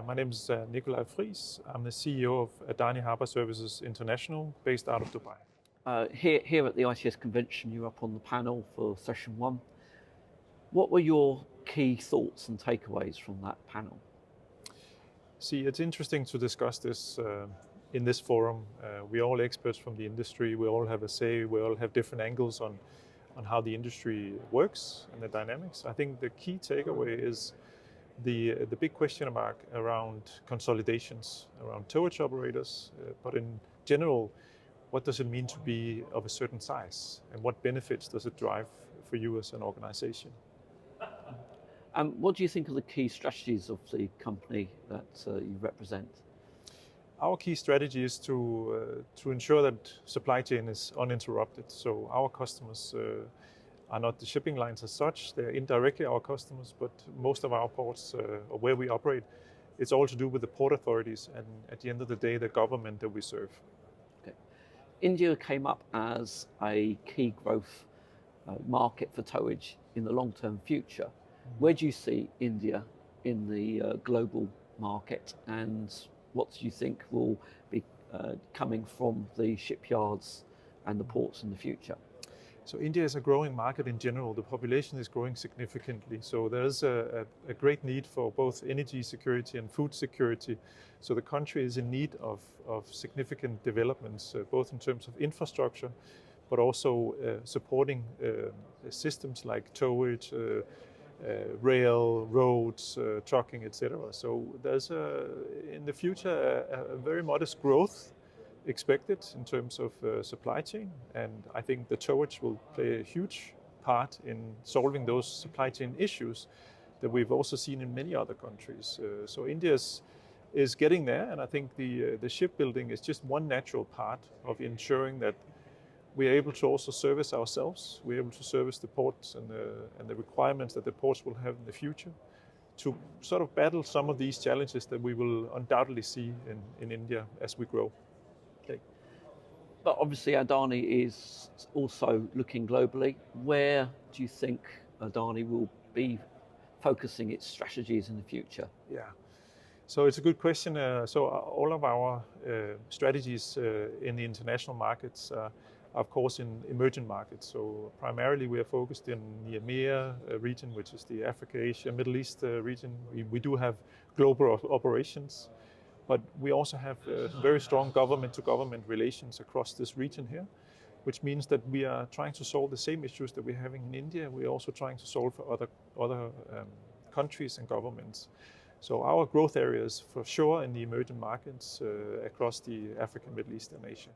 My name is Nicolai Friis. I'm the CEO of Adani Harbour Services International, based out of Dubai. Here at the ITS convention, you're up on the panel for session one. What were your key thoughts and takeaways from that panel? See, it's interesting to discuss this in this forum. We're all experts from the industry. We all have a say. We all have different angles on how the industry works and the dynamics. I think the key takeaway is the big question mark around consolidations, around towage operators, but in general, what does it mean to be of a certain size, and what benefits does it drive for you as an organization? What do you think are the key strategies of the company that you represent? Our key strategy is to ensure that supply chain is uninterrupted. So our customers are not the shipping lines as such. They're indirectly our customers, but most of our ports, or where we operate, it's all to do with the port authorities and, at the end of the day, the government that we serve. Okay. India came up as a key growth market for towage in the long-term future. Where do you see India in the global market, and what do you think will be coming from the shipyards and the ports in the future? So India is a growing market in general. The population is growing significantly. So there's a great need for both energy security and food security. So the country is in need of significant developments, both in terms of infrastructure, but also supporting systems like towage, rail, roads, trucking, etc. So there's in the future a very modest growth expected in terms of supply chain, and I think the towage will play a huge part in solving those supply chain issues that we've also seen in many other countries. So India is getting there, and I think the shipbuilding is just one natural part of ensuring that we are able to also service ourselves. We're able to service the ports and the requirements that the ports will have in the future to sort of battle some of these challenges that we will undoubtedly see in India as we grow. Okay. But obviously Adani is also looking globally. Where do you think Adani will be focusing its strategies in the future? Yeah. So it's a good question. So all of our strategies in the international markets are, of course, in emerging markets. So primarily we are focused in the EMEA region, which is the Africa, Asia, Middle East region. We do have global operations, but we also have very strong government-to-government relations across this region here, which means that we are trying to solve the same issues that we're having in India. We're also trying to solve for other countries and governments. So our growth areas for sure in the emerging markets across the Africa, Middle East and Asia.